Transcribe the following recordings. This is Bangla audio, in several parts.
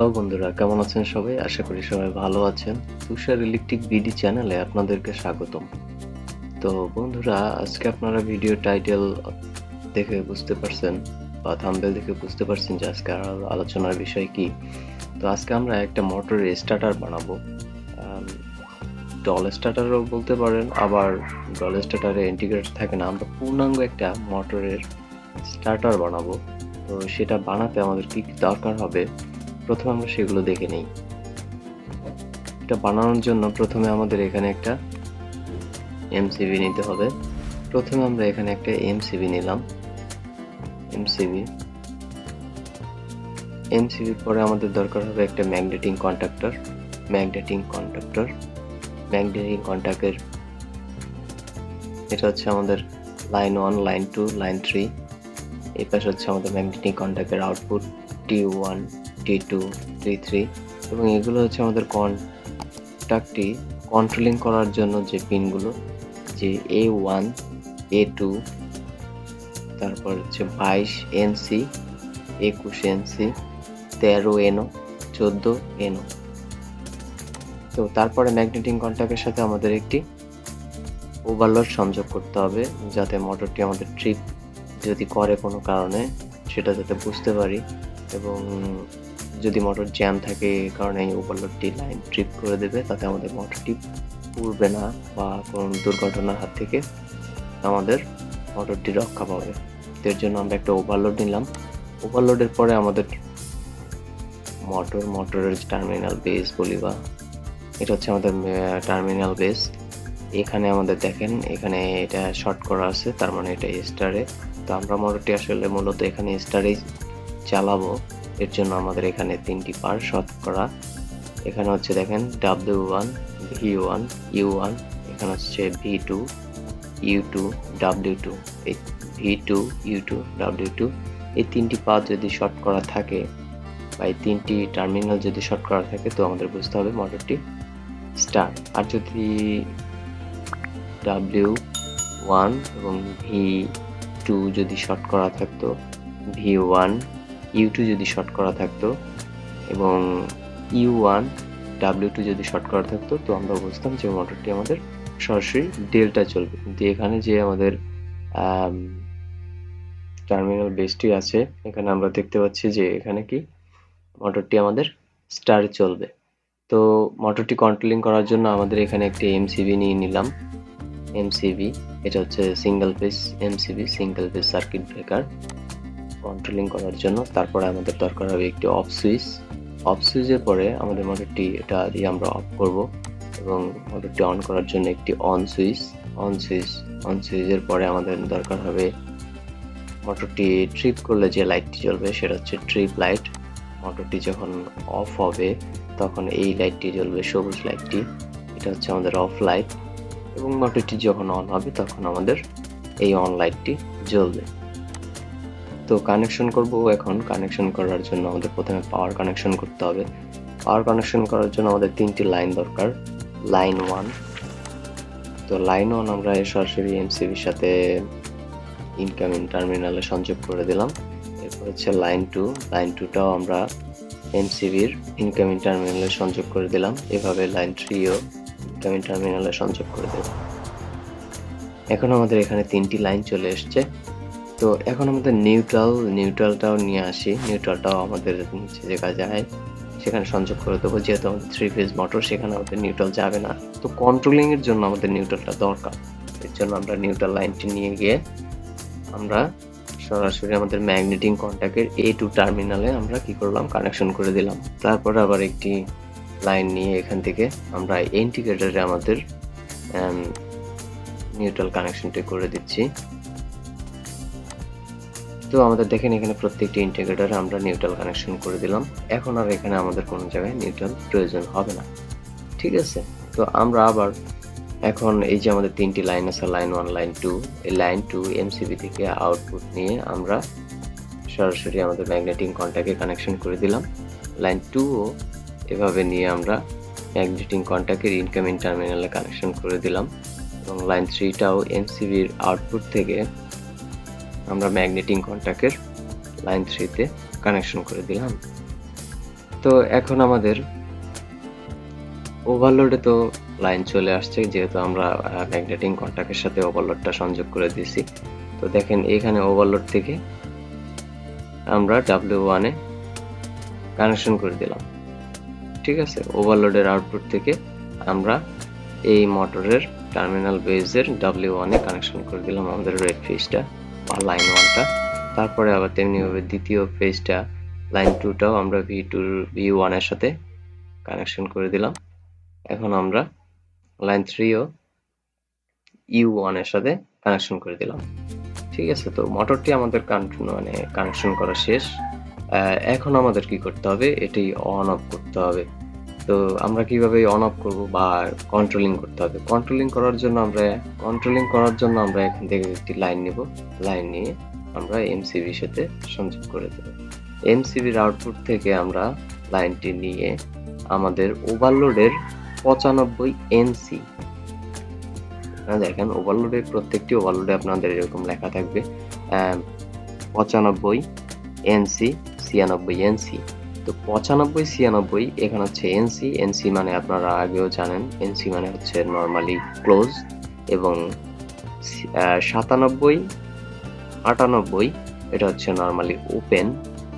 হ্যালো বন্ধুরা, কেমন আছেন সবাই? আশা করি সবাই ভালো আছেন। তুষার ইলেকট্রিক বিডি চ্যানেলে আপনাদেরকে স্বাগতম। তো বন্ধুরা, আজকে আপনারা ভিডিও টাইটেল দেখে বুঝতে পারছেন বা থাম্বনেল দেখে বুঝতে পারছেন যে আজকে আলোচনার বিষয় কি। তো আজকে আমরা একটা মোটরের স্টার্টার বানাবো। ডল স্টার্টারও বলতে পারেন, আবার ডল স্টার্টারে ইন্টিগ্রেটেড থাকে না। আমরা পূর্ণাঙ্গ একটা মোটরের স্টার্টার বানাবো। তো সেটা বানাতে আমাদের কি কি দরকার হবে, প্রথমে আমরা সেগুলো দেখে নেই। এটা বানানোর জন্য প্রথমে আমাদের এখানে একটা এমসিবি নিতে হবে। প্রথমে আমরা এখানে একটা এমসিবি নিলাম। এমসিবির পরে আমাদের দরকার হবে একটা ম্যাগনেটিক কন্ট্যাক্টর। এটা হচ্ছে আমাদের লাইন 1, লাইন 2, লাইন 3। এই পাশে হচ্ছে আমাদের magnetic কন্ট্যাক্টের output T1, T2, T3, এবং এগুলো হচ্ছে আমাদের কন্ট্যাক্টটি কন্ট্রোলিং করার জন্য যে পিনগুলো, যে A1, A2, তারপর হচ্ছে 22 NC, 21 NC, 13 NO, 14 NO। তো তারপরে ম্যাগনেটিক কন্ট্যাক্টের সাথে আমাদের একটি ওভারলোড সংযোগ করতে হবে, যাতে মোটরটি আমাদের ট্রিপ যদি করে কোনো কারণে সেটা যাতে বুঝতে পারি, এবং যদি মোটর জ্যাম থাকে এই কারণে এই ওভারলোডটি লাইন ট্রিপ করে দেবে, তাতে আমাদের মোটরটি পুড়বে না বা কোনো দুর্ঘটনার হাত থেকে আমাদের মোটরটি রক্ষা পাবে। এর জন্য আমরা একটা ওভারলোড নিলাম। ওভারলোডের পরে আমাদের মোটরের টার্মিনাল বেস বলি, বা এটা হচ্ছে আমাদের টার্মিনাল বেস। এখানে আমাদের দেখেন, এখানে এটা শর্ট করা আছে, তার মানে এটা স্টারে। তো আমরা মোটরটি আসলে মূলত এখানে স্টারেই চালাবো। এর জন্য আমাদের এখানে 3টি পার শর্ট করা। এখানে হচ্ছে দেখেন W1, V1, U1, এখানে হচ্ছে V2, U2, W2। এই V2, U2, W2 এই 3টি পাথ যদি শর্ট করা থাকে বা এই 3টি টার্মিনাল যদি শর্ট করা থাকে, তো আমাদের বুঝতে হবে মোটরটি স্টার্ট। আর যদি W1 এবং V2 যদি শর্ট করা থাকতো, V1, U2 যদি শর্ট করা থাকতো এবং U1, W2 যদি শর্ট করা থাকতো, তো আমরা বুঝতাম যে মোটরটি আমাদের সরাসরি ডেল্টা চলবে। কিন্তু এখানে যে আমাদের টার্মিনাল বেসটি আছে, এখানে আমরা দেখতে পাচ্ছি যে এখানে কি মোটরটি আমাদের স্টারে চলবে। তো মোটরটি কন্ট্রোলিং করার জন্য আমাদের এখানে একটি এমসিবি নিয়ে নিলাম। এমসিবি এটা হচ্ছে single phase MCB, single phase circuit breaker controlling করার জন্য। তারপরে আমাদের দরকার হবে একটি অফ সুইচ। অফ সুইচের পরে আমাদের মোটরটি এটা দিয়ে আমরা অফ করব, এবং মোটরটি অন করার জন্য একটি অন সুইচের পরে আমাদের দরকার হবে মোটরটি ট্রিপ করলে যে লাইটটি জ্বলবে, সেটা হচ্ছে ট্রিপ লাইট। মোটরটি যখন অফ হবে তখন এই লাইটটি জ্বলবে, সবুজ লাইটটি, এটা হচ্ছে আমাদের অফ লাইট। এবং মোটরটি যখন অন হবে তখন আমাদের এই অন লাইটটি জ্বলবে। তো কানেকশন করব। এখন কানেকশন করার জন্য আমাদের প্রথমে পাওয়ার কানেকশন করতে হবে। পাওয়ার কানেকশন করার জন্য আমাদের 3টি লাইন দরকার। লাইন 1, তো লাইন 1 আমরা সরাসরি এমসিবির সাথে ইনকামিং টার্মিনালে সংযোগ করে দিলাম। এরপর হচ্ছে লাইন 2, লাইন 2টাও আমরা এমসিবির ইনকামিং টার্মিনালে সংযোগ করে দিলাম। এভাবে লাইন 3ও ইনকামিং টার্মিনালে সংযোগ করে দিলাম। এখন আমাদের এখানে 3টি লাইন চলে এসছে। তো এখন আমাদের নিউট্রালটাও নিয়ে আসি। নিউট্রালটাও আমাদের নিচে যে যায় সেখানে সংযোগ করে দেবো, যেহেতু আমাদের 3 ফেজ মোটর, সেখানে আমাদের নিউট্রাল যাবে না। তো কন্ট্রোলিং এর জন্য আমাদের নিউট্রালটা দরকার। এর জন্য আমরা নিউট্রাল লাইনটি নিয়ে গিয়ে আমরা সরাসরি আমাদের ম্যাগনেটিক কন্ট্যাক্টের A2 টার্মিনালে আমরা কি করলাম, কানেকশন করে দিলাম। তারপরে আবার একটি লাইন নিয়ে এখান থেকে আমরা ইন্ডিকেটরে আমাদের নিউট্রাল কানেকশনটি করে দিচ্ছি। তো আমাদের দেখেন এখানে প্রত্যেকটি ইন্টিগ্রেটরে আমরা নিউট্রাল কানেকশন করে দিলাম। এখন আর এখানে আমাদের কোনো জায়গায় নিউট্রাল প্রয়োজন হবে না, ঠিক আছে। তো আমরা আবার এখন এই যে আমাদের 3টি লাইন আছে, লাইন 1, লাইন 2, এই লাইন 2 এমসিবি থেকে আউটপুট নিয়ে আমরা সরাসরি আমাদের ম্যাগনেটিক কন্ট্যাক্টে কানেকশন করে দিলাম। লাইন 2ও এভাবে নিয়ে আমরা ম্যাগনেটিক কন্ট্যাক্টের ইনকামিং টার্মিনালে কানেকশন করে দিলাম, এবং লাইন 3টাও এমসিবির আউটপুট থেকে আমরা ম্যাগনেটিক কন্ট্যাক্টের লাইন 3তে কানেকশন করে দিলাম। তো এখন আমাদের ওভারলোডে তো লাইন চলে আসছে, যেহেতু আমরা ম্যাগনেটিক কন্ট্যাক্টের সাথে ওভারলোডটা সংযোগ করে দিয়েছি। তো দেখেন এখানে ওভারলোড থেকে আমরা W1 এ কানেকশন করে দিলাম। ঠিক আছে, ওভারলোডের আউটপুট থেকে আমরা এই মোটরের টার্মিনাল বেজের W1 এ কানেকশন করে দিলাম আমাদের রেড ফেজটা বা লাইন 1টা। তারপরে আবার তেমনিভাবে দ্বিতীয় ফেজটা লাইন 2টাও আমরা V1 এর সাথে কানেকশন করে দিলাম। এখন আমরা লাইন 3ও U1 এর সাথে কানেকশন করে দিলাম। ঠিক আছে, তো মোটরটি আমাদের কানেকশন করা শেষ। এখন আমাদের কি করতে হবে, এটি অন অফ করতে হবে। তো আমরা কিভাবে অন অফ করব বা কন্ট্রোলিং করতে হবে। কন্ট্রোলিং করার জন্য আমরা এখান থেকে একটি লাইন নিব। লাইন নিয়ে আমরা এমসিবির সাথে সংযোগ করে দেব। এমসিবির আউটপুট থেকে আমরা লাইনটি নিয়ে আমাদের ওভারলোডের 95 এনসি, দেখেন ওভারলোডের প্রত্যেকটি ওভারলোডে আপনাদের এরকম লেখা থাকবে 95 এনসি 96 এনসি। তো 95 96 এখানে হচ্ছে এনসি। এনসি মানে আপনারা আগেও জানেন, এনসি মানে হচ্ছে নরমালি ক্লোজ, এবং 97 98 এটা হচ্ছে নরমালি ওপেন।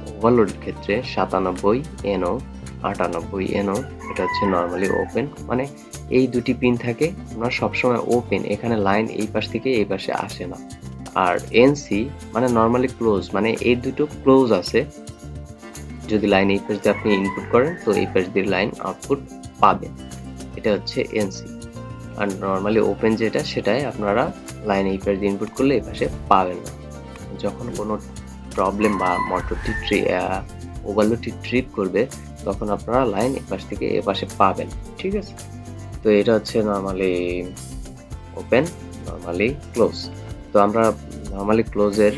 ওভারলোডের ক্ষেত্রে 97 এনও 98 এনও এটা হচ্ছে নরমালি ওপেন, মানে এই দুটি পিন থাকে আপনার সবসময় ওপেন, এখানে লাইন এই পাশ থেকে এই পাশে আসে না। আর এনসি মানে নরমালি ক্লোজ, মানে এই দুটো ক্লোজ আছে, যদি লাইন এই পাশ দিয়ে আপনি ইনপুট করেন তো এই পাশ দিয়ে লাইন আউটপুট পাবেন, এটা হচ্ছে এনসি। আর নরমালি ওপেন যেটা, সেটাই আপনারা লাইন এই পাশ দিয়ে ইনপুট করলে এই পাশে পাবেন না। যখন কোনো প্রবলেম বা মোটরটি ওভারলোডটি ট্রিপ করবে তখন আপনারা লাইন এই পাশ থেকে এ পাশে পাবেন। ঠিক আছে, তো এটা হচ্ছে নরমালি ওপেন, নরমালি ক্লোজ। তো আমরা নরমালি ক্লোজের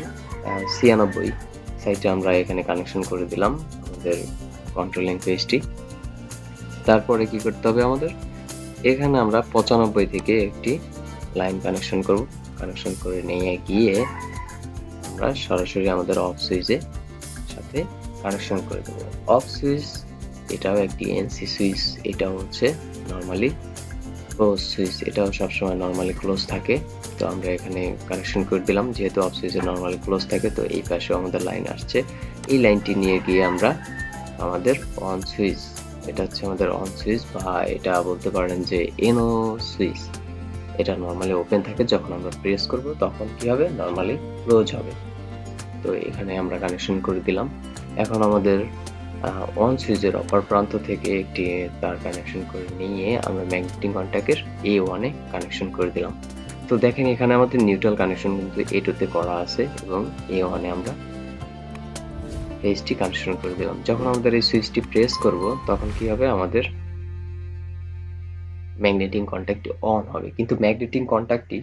96 সাইডে আমরা এখানে কানেকশন করে দিলাম আমাদের কন্ট্রোলিং পেজটি। তারপরে কি করতে হবে আমাদের, এখানে আমরা 95 থেকে একটি লাইন কানেকশন করব। কানেকশন করে নিয়ে গিয়ে আমরা সরাসরি আমাদের অফ সুইচের সাথে কানেকশন করে দেব। অফ সুইচ এটাও একটি এনসি সুইচ, এটাও হচ্ছে নরমালি ক্লোজ সুইচ, এটাও সবসময় নরমালি ক্লোজ থাকে। তো আমরা এখানে কানেকশন করে দিলাম, যেহেতু অফ সুইচে নরমালি ক্লোজ থাকে। তো এই পাশেও আমাদের লাইন আসছে, এই লাইনটি নিয়ে গিয়ে আমরা আমাদের অন সুইচ, এটা হচ্ছে আমাদের অন সুইচ বা এটা বলতে পারেন যে এনও সুইচ, এটা নরমালি ওপেন থাকে, যখন আমরা প্রেস করব তখন কি হবে, নরমালি ক্লোজ হবে। তো এখানে আমরা কানেকশন করে দিলাম। এখন আমাদের অন সুইচের অপর প্রান্ত থেকে একটি তার কানেকশন করে নিয়ে আমরা ম্যাগনেটিক কন্ট্যাক্টের A1 এ কানেকশন করে দিলাম। তো দেখেন এখানে আমাদের নিউট্রাল কানেকশন কিন্তু A2 তে করা আছে এবং A1 এ আমরা ফেজটি কানেকশন করে দিলাম। যখন আমাদের এই সুইচটি প্রেস করব তখন কি হবে, আমাদের ম্যাগনেটিক কন্ট্যাক্টটি অন হবে, কিন্তু ম্যাগনেটিক কন্ট্যাক্টটি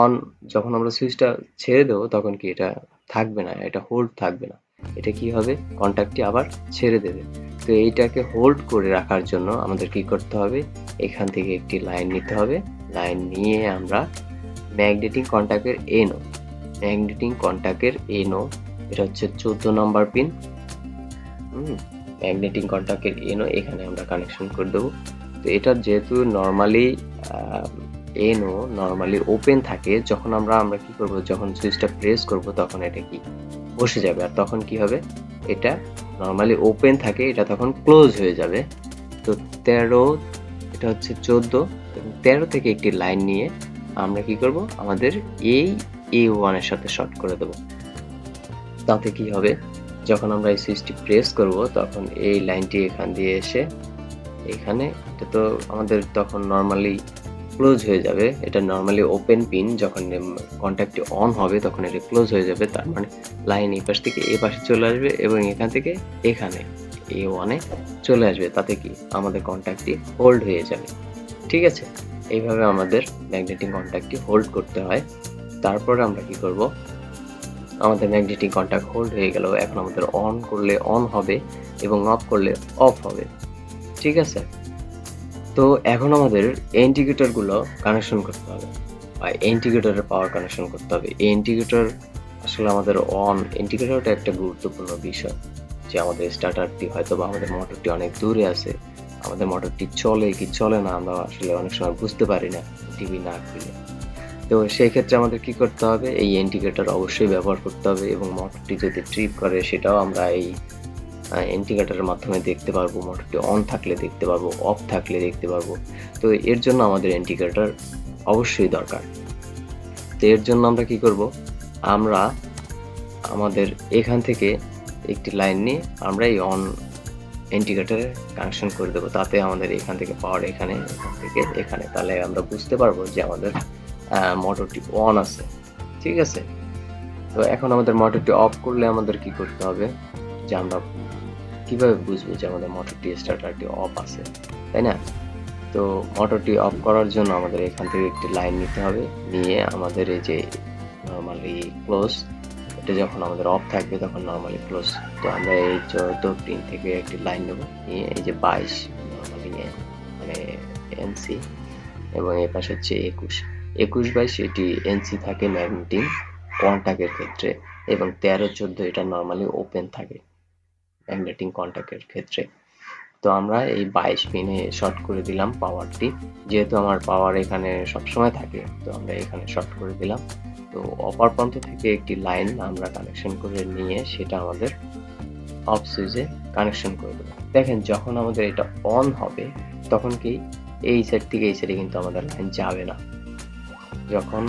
অন, যখন আমরা সুইচটা ছেড়ে দেবো তখন কি এটা থাকবে না, এটা হোল্ড থাকবে না, এটা কি হবে, কন্ট্যাক্টটি আবার ছেড়ে দেবে। তো এইটাকে হোল্ড করে রাখার জন্য আমাদের কি করতে হবে, এখান থেকে একটি লাইন নিতে হবে। লাইন নিয়ে আমরা ম্যাগনেটিক কন্ট্যাক্টের এনো, ম্যাগনেটিক কন্ট্যাক্টের এনো, এটা হচ্ছে 14 নম্বর পিন। ম্যাগনেটিক কন্ট্যাক্টের এনো এখানে আমরা কানেকশন করে দেবো। তো এটা যেহেতু নরমালি এনো নরমালি ওপেন থাকে, যখন আমরা কি করব, যখন সুইচটা প্রেস করব তখন এটা কি বসে যাবে, আর তখন কি হবে, এটা নরমালি ওপেন থাকে, এটা তখন ক্লোজ হয়ে যাবে। তো 13, এটা হচ্ছে 14 এবং 13 থেকে একটি লাইন নিয়ে আমরা কি করব, আমাদের এই A1 এর সাথে শর্ট করে দেব। তাতে কি হবে, যখন আমরা এই সুইচটি প্রেস করব তখন এই লাইনটি এখান দিয়ে এসে এখানে, এটা তো আমাদের তখন নরমালি ক্লোজ হয়ে যাবে, এটা নরমালি ওপেন পিন, যখন কন্ট্যাক্টটি অন হবে তখন এটা ক্লোজ হয়ে যাবে, তার মানে লাইন এই পাশ থেকে এই পাশে চলে আসবে এবং এখান থেকে এখানে A1 এ চলে আসবে, তাতে কি আমাদের কন্ট্যাক্টটি হোল্ড হয়ে যাবে। ঠিক আছে, এইভাবে আমাদের ম্যাগনেটিক কন্ট্যাক্টটি হোল্ড করতে হয়। তারপরে আমরা কি করব, আমাদের ম্যাগনেটিক কন্ট্যাক্ট হোল্ড হয়ে গেল, এখন আমাদের অন করলে অন হবে এবং অফ করলে অফ হবে। ঠিক আছে, তো এখন আমাদের ইন্ডিকেটরগুলো কানেকশন করতে হবে বা ইন্ডিকেটরের পাওয়ার কানেকশন করতে হবে। এই ইন্ডিকেটর আসলে আমাদের অন, ইন্ডিকেটরটা একটা গুরুত্বপূর্ণ বিষয়, যে আমাদের স্টার্টারটি হয়তো বা আমাদের মোটরটি অনেক দূরে আছে, আমাদের মোটরটি চলে কি চলে না আমরা আসলে অনেক সময় বুঝতে পারি না টিভি না খুলে। তো সেই ক্ষেত্রে আমাদের কি করতে হবে, এই ইন্ডিকেটর অবশ্যই ব্যবহার করতে হবে এবং মোটরটি যদি ট্রিপ করে সেটাও আমরা এই ইন্ডিকেটরের মাধ্যমে দেখতে পারবো, মোটরটি অন থাকলে দেখতে পারবো, অফ থাকলে দেখতে পারবো। তো এর জন্য আমাদের ইন্ডিকেটর অবশ্যই দরকার। তো এর জন্য আমরা কি করব, আমরা আমাদের এখান থেকে একটি লাইন নিয়ে আমরা এই অন ইন্ডিকেটরে কানেকশন করে দেবো, তাতে আমাদের এখান থেকে পাওয়ার এখানে, এখান থেকে এখানে, তাহলে আমরা বুঝতে পারবো যে আমাদের মোটরটি অন আছে। ঠিক আছে, তো এখন আমাদের মোটরটি অফ করলে আমাদের কি করতে হবে, যে আমরা কিভাবে বুঝবো যে আমাদের মোটরটি স্টার্টারটি অফ আছে, তাই না? তো মোটরটি অফ করার জন্য আমাদের এখান থেকে একটি লাইন নিতে হবে, নিয়ে আমাদের এই যে নর্মালি ক্লোজ, এটা যখন আমাদের অফ থাকবে তখন নর্মালি ক্লোজ। তো আমরা এই 14 পিন থেকে একটি লাইন নেব, নিয়ে এই যে 22 নর্মালি মানে এনসি, এবং এই পাশে হচ্ছে 21 22 এটি এনসি থাকে ম্যাগনেটিক কন্টাক্টের ক্ষেত্রে, এবং 13 14 এটা নর্মালি ওপেন থাকে ম্যাগনেটিক কন্টাক্টের ক্ষেত্রে। তো আমরা এই 22 পিনে শর্ট করে দিলাম পাওয়ারটি, যেহেতু আমার পাওয়ার এখানে সবসময় থাকে তো আমরা এখানে শর্ট করে দিলাম। তো অপর প্রান্ত থেকে একটি লাইন আমরা কানেকশন করে নিয়ে সেটা আমাদের অফ সুইচে কানেকশন করে দেবো। দেখেন যখন আমাদের এটা অন হবে তখন কি এই সাইড থেকে এই সাইডে কিন্তু আমাদের লাইন যাবে না, যখন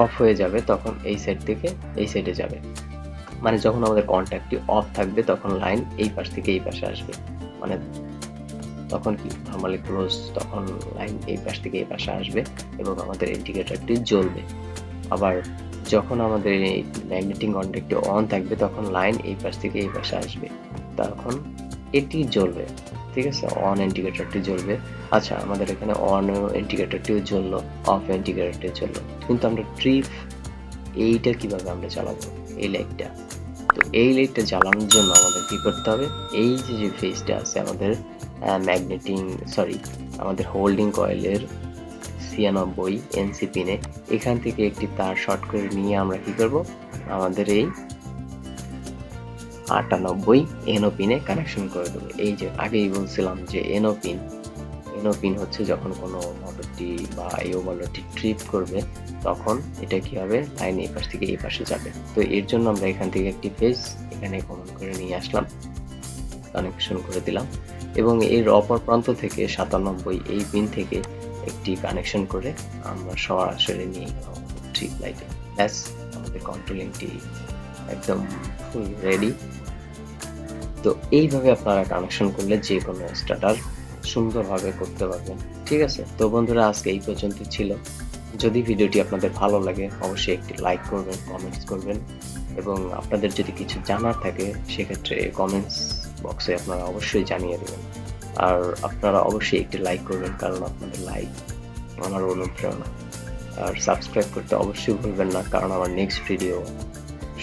অফ হয়ে যাবে তখন এই সাইড থেকে এই সাইডে যাবে। মানে যখন আমাদের কন্ট্যাক্টটি অফ থাকবে তখন লাইন এই পাশ থেকে এই পাশে আসবে, মানে তখন কি নর্মালি ক্লোজ, তখন লাইন এই পাশ থেকে এই পাশে আসবে এবং আমাদের ইন্ডিকেটরটি জ্বলবে। আবার যখন আমাদের এই ম্যাগনেটিক কন্ট্যাক্টটি অন থাকবে তখন লাইন এই পাশ থেকে এই পাশে আসবে, তখন এটি জ্বলবে। ঠিক আছে, অন ইন্ডিকেটরটি জ্বলবে। আচ্ছা, আমাদের এখানে অন ইন্ডিকেটরটিও জ্বললো, অফ ইন্ডিকেটরটি জ্বললো, কিন্তু আমরা ট্রিপ এইটা কিভাবে আমরা চালাবো, এই লাইটটা। তো এই লাইটটা জ্বালানোর জন্য আমাদের কি করতে হবে, এই যে ফেজটা আছে আমাদের আমাদের হোল্ডিং কয়েলের 96 এনসি পিনে, এখান থেকে একটি তার শর্ট করে নিয়ে আমরা কি করব, আমাদের এই 98 এনও পিনে কানেকশন করে দেবো। এই যে আগেই বলছিলাম যে এনও পিন হচ্ছে যখন কোনো মোটরটি বা এই ওভারলোডটি ট্রিপ করবে তখন এটা কি হবে, লাইন এই পাশ থেকে এই পাশে যাবে। তো এর জন্য আমরা এখান থেকে একটি ফেজ এখানে কমন করে নিয়ে আসলাম, কানেকশন করে দিলাম, এবং এর অপর প্রান্ত থেকে 97 এই পিন থেকে একটি কানেকশন করে আমরা সরাসরি নিয়ে গেলাম ট্রিপ লাইটে। ব্যাস, আমাদের কন্ট্রোলিংটি একদম ফুল রেডি। তো এইভাবে আপনারা কানেকশন করলে যে কোনো স্টার্টার সুন্দরভাবে করতে পারবেন। ঠিক আছে, তো বন্ধুরা আজকে এই পর্যন্ত ছিল। যদি ভিডিওটি আপনাদের ভালো লাগে অবশ্যই একটি লাইক করবেন, কমেন্টস করবেন, এবং আপনাদের যদি কিছু জানার থাকে সেক্ষেত্রে কমেন্টস বক্সে আপনারা অবশ্যই জানিয়ে দেবেন। আর আপনারা অবশ্যই একটি লাইক করবেন, কারণ আপনাদের লাইক আমার অনুপ্রেরণা। আর সাবস্ক্রাইব করতে অবশ্যই ভুলবেন না, কারণ আমার নেক্সট ভিডিও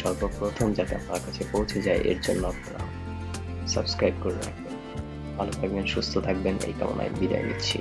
সর্বপ্রথম যাতে আপনার কাছে পৌঁছে যায় এর জন্য আপনারা সাবস্ক্রাইব করে রাখবেন। ভালো থাকবেন, সুস্থ থাকবেন, এই কামনায় বিদায় নিচ্ছি।